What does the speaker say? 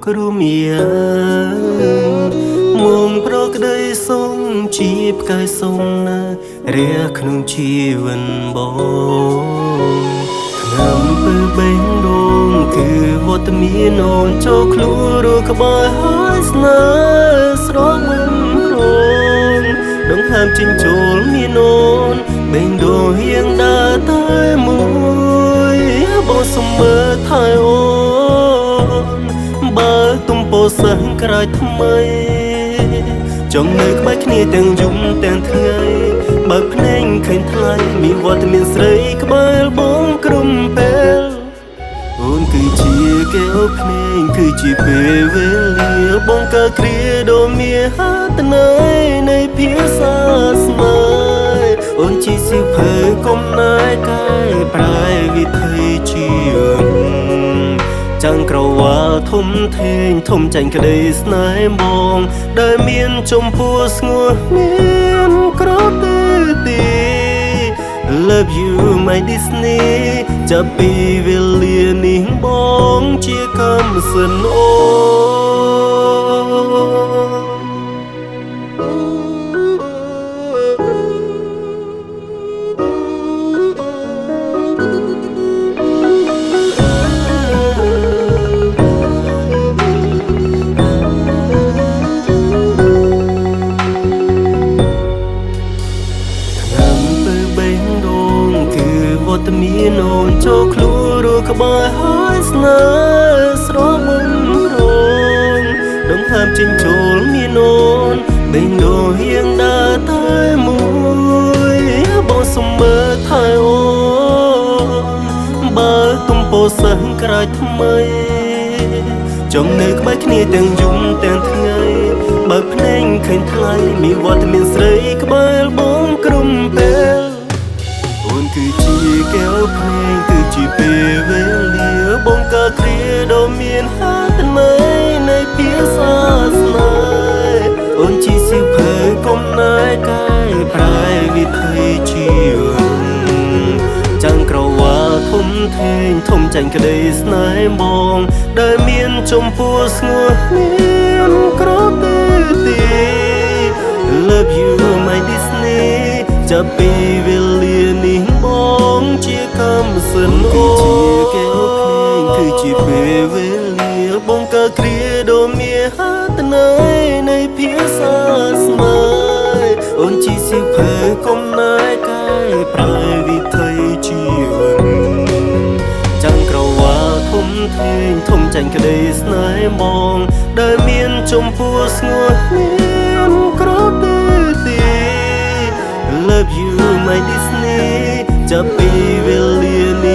គ្រូមាមុំប្រក្ដីសុំជីបកាយសុំណារះក្នុងជីវិនបងឆ្នាំពើបេងដងគឺវត្តមានអូនចូលខ្លួនរួក្បែរហើយស្នេហ៍ស្រងមិនរងដងហាមចិញ្ចូលមានអូនបេងដងហៀងដើរតែមួយបងសុំមើលថែអូនបើទំពោសឹងក្រោយថ្មីចង់នៅក្បែរគ្នាទាំងយប់ទាំងថ្ងៃបើភ្នែកឃើញថ្លៃមានវត្តមានស្រីក្បែរបងក្រុមពេលអូនគឺជាកែវភ្នែកគឺជាពេលវេលាបងកើតគ្រាដ៏មានហត្ថន័យនៃភាសាស្នេហ៍អូនជាសៀវភៅកំណែកែប្រែវិធីជាចាំងក្រវ៉ាល់ធំធេងធំចាញ់ក្តីស្នេហ៍បងដែលមានចំពោះស្ងួនមានក្រទេទី Love you my Disney ចាប់ពីវេលានេះបងជាកម្មសិនអូវត្តមានអូនចូលខ្លួនរួក្បែរហើយស្នេហ៍ស្រងមិនរងដងហាមចិញ្ចូលមានអូនបេងដូងហៀងដើរតែមួយបងសុំមើលថែអូនបើទំពោសឹងក្រោយថ្មីចង់នៅក្បែរគ្នាទាំងយប់ទាំងថ្ងៃបើភ្នែកឃើញថ្លៃមានវត្តមានស្រីក្បែរបងក្រុមពេលអូនគឺជាកែវភ្នែកគឺជាពេលវេលាបងកើតគ្រាដ៏មានហត្ថន័យនៃភាសាស្នេហ៍អូនជាសៀវភៅកំណែកែប្រែវិធីជាចាំងក្រវ៉ាល់ធំធេងធំចាញ់ក្តីស្នេហ៍បងដែលមានចំពោះស្ងួនមានក្រទេទី Love you my Disney ចាប់ពីវេលានេះបងជាកម្មសិនអូកែវភ្នែកគឺជាពេលវេលាបងកើតគ្រាដ៏មានហត្ថន័យនៃភាសាស្នេហ៍អូនជាសៀវភៅកំណែកែប្រែវិធីជីវិតចាំងក្រវ៉ាល់ធំធេងធំចាញ់ក្តីស្នេហ៍បងដែលមានចំពោះស្ងួនមានក្រទេទី Love you my Disney ចាប់ពីវេលានេះ